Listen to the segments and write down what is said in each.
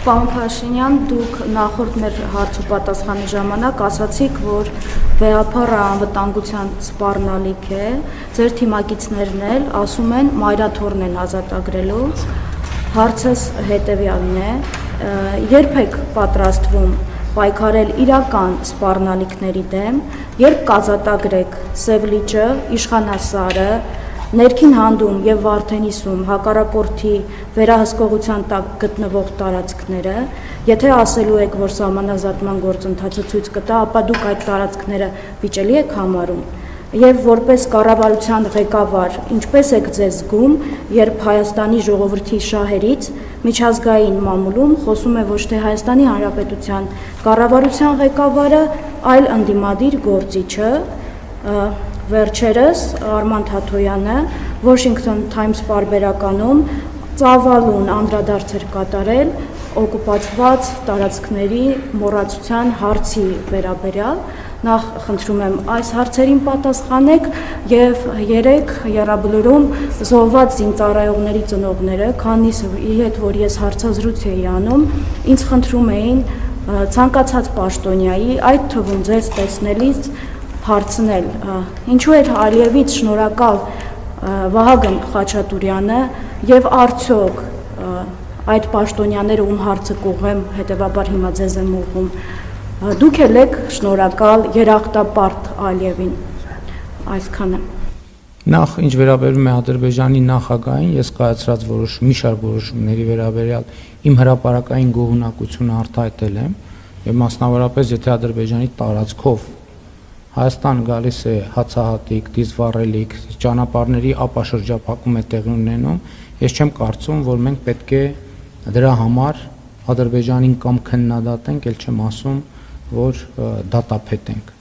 Պարոն Փաշինյան, դուք նախորդ մեր հարց ու պատասխանի ժամանակ ասացիք, որ վեհափառը անվտանգության սպառնալիք է, ձեր թիմակիցներն էլ ասում են մայրաթոռն են ազատագրելու, հարցս հետևյալն է, երբ եք պատրաստվում պայքարել իրական սպառնալիքների դեմ, երբ կազատագրեք Սև լիճը, Իշխանասարը, Ներքին հանդում և Վարդենիսում հակառակորդի վերահսկողության տակ գտնվող տարածքները, եթե ասելու եք, որ սահմանազատման գործընթացը ցույց կտա, ապա դուք այդ տարածքները վիճելի եք համարում, և որպես կառավարության ղեկավար, ինչպես եք ձեզ զգում, երբ Հայաստանի ժողովրդի շահերից միջազգային մամուլում խոսում է ոչ թե Հայաստանի Հանրապետության կառավարության ղեկավարը, այլ ընդդիմադիր գործիչը, Վերջերս Արման Թաթոյանը Washington Times պարբերականում ծավալուն անդրադարձ էր կատարել օկուպացված տարածքների մոռացության հարցի վերաբերյալ, նախ խնդրում եմ այս հարցերին պատասխանեք և երեկ եռաբլուրում զոհված զինծառայողների ծնողները, քանիսի հետ որ ես հարցազրույց էի անում, ինձ խնդրում էին ցանկացած պաշտոնյայի, այդ թվում ձեզ տեսնելիս հարցնել, ինչու էր Ալիևից շնորհակալ Վահագն Խաչատուրյանը և արդյոք այդ պաշտոնյաները ում հարցը կուղեմ, հետևաբար հիմա ձեզ եմ ուղղում, դուք էլ եք շնորհակալ երախտապարտ Ալիևին, այսքանը։ Նախ ինչ վերաբերում է Ադրբեջանի նախագահին, ես կայացրած մի շարք որոշումների վերաբերյալ իմ հրապարակային գոհունակությունը արտահայտել եմ և մասնավորապես եթե Ադրբեջանի տարածքով Հայաստան գալիս է հացահատիկ, դիզվառելիք, ճանապարհների ապաշրջափակում է տեղի ունենում, ես չեմ կարծում, որ մենք պետք է դրա համար Ադրբեջանին կամ քննադատենք, ել չեմ ասում, որ դատապետենք։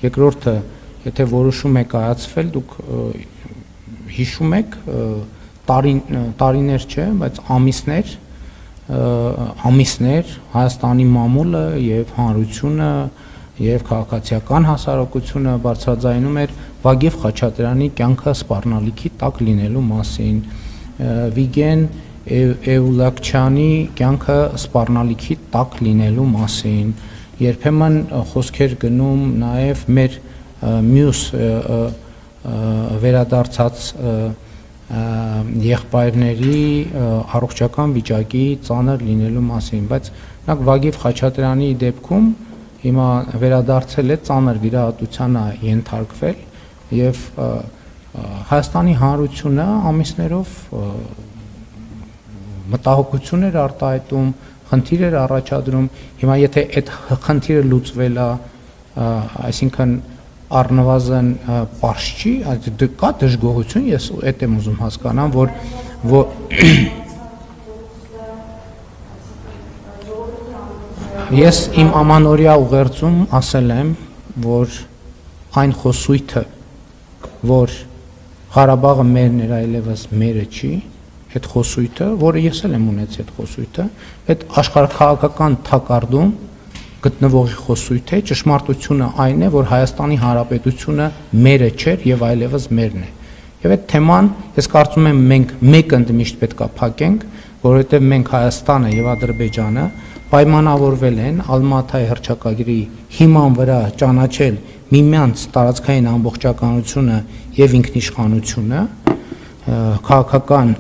Երկրորդը, եթե որոշում է կայացվել, դուք հիշում եք, տարիներ չէ, բայց ամիսներ Հայաստանի մամուլը և հանրությունը և քաղաքացիական հասարակությունը բարձրաձայնում էր Վագիվ Խաչատրյանի կյանքը սպառնալիքի տակ լինելու մասին, Վիգեն Էուլակչյանի կյանքը սպառնալիքի տակ լինելու մասին, երբեմն խոսքեր գնում նաև մեր մյուս վերադարձած եղբայրների առողջական վիճակի ծանր լինելու մասին, բայց Վագիվ Խաչատրյանի դեպքում հիմա վերադարձել է ծանր վիրահատության ենթարկվել և Հայաստանի հանրությունը ամիսներով մտահոգություն էր արտահայտում, խնդիր էր առաջադրում, հիմա եթե այդ խնդիրը լուծվել է, այսինքն առնվազն պարզ չի, կա դժգոհություն, ես այդ եմ ուզում հասկանամ, որ Ես իմ ամանորյա ուղերձում ասել եմ, որ այն խոսույթը, որ Ղարաբաղը մերն էր, այլևս մերը չի, այդ խոսույթը, որը ես էլ եմ ունեցել այդ խոսույթը, այդ աշխարհաքաղաքական թակարդում գտնվողի խոսույթ է, ճշմարտությունը այն է, որ Հայաստանի Հանրապետությունը մերը չէր և այլևս մերն է։ Եվ այդ թեման, ես կարծում եմ մենք մեկ ընդմիշտ պետք է փակենք, որովհետև մենք Հայաստանը և Ադրբեջանը պայմանավորվել են Ալմատայի հռչակագրի հիման վրա ճանաչել միմյանց տարածքային ամբողջականությունը և ինքնիշխանությունը, քաղաքական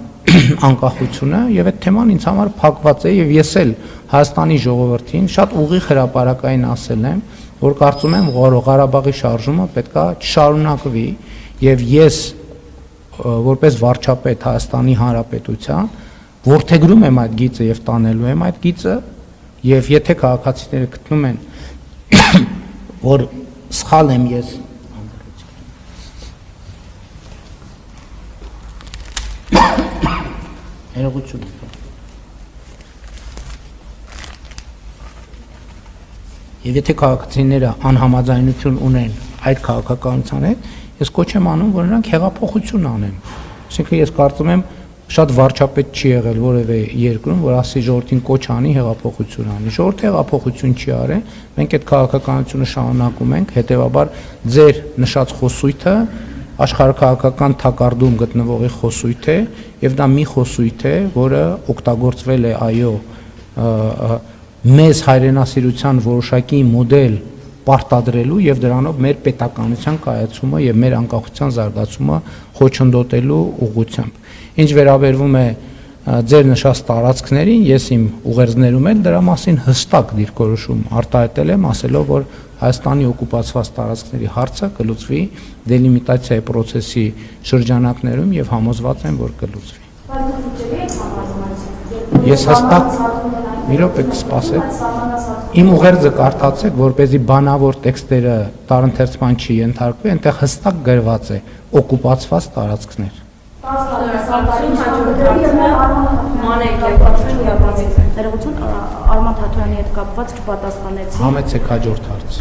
անկախությունը և այդ թեման ինձ համար փակված է և ես էլ Հայաստանի ժողովրդին շատ ուղիղ հրապարակային ասել եմ, որ կարծում եմ, որ Ղարաբաղի շարժումը պետք է չշարունակվի և ես որպես վարչապետ Հայաստանի Հանրապետության որդեգրում եմ այդ գիծը և տանելու եմ այդ գիծը և եթե քաղաքացիները գտնում են, որ սխալ եմ ես ներողություն և եթե քաղաքացիները անհամաձայնություն ունեն այդ քաղաքականության հետ, ես կոչ եմ անում, որ նրանք հեղափոխություն անեն, այսինքն ես կարծում եմ շատ վարչապետ չի եղել որևէ երկրում, որ ասի ժողովրդին կոչ անի հեղափոխություն անի, ժողովուրդը հեղափոխություն չի արել, մենք այդ քաղաքականությունը շարունակում ենք, հետևաբար ձեր նշած խոսույթը աշխարհաքաղաքական թակարդում գտնվողի խոսույթ է, եւ դա մի խոսույթ է, որը օգտագործվել է այո մեզ հայրենասիրության որոշակի մոդել պարտադրելու եւ դրանով մեր պետականության կայացումը եւ մեր անկախության զարգացումը խոչընդոտելու ուղղությամբ։ Ինչ վերաբերվում է ձեր նշած տարածքներին, ես իմ ուղերձներում էլ դրա մասին հստակ դիրքորոշում արտահայտել եմ, ասելով, որ Հայաստանի օկուպացված տարածքների հարցը կլուծվի դելիմիտացիայի process-ի շրջանակներում եւ համոզված եմ, որ կլուծվի։ Ես հստակ մի րոպե կսպասեք։ Իմ ուղերձը կարդացեք, որպեսզի բանավոր տեքստերը տարընթերցման չի ենթարկվի, այնտեղ հստակ գրված է օկուպացված տարածքներ։ Ներողություն, Արման Թաթոյանի հետ կապված չպատասխանեցի։ Համեցեք հաջորդ հարց։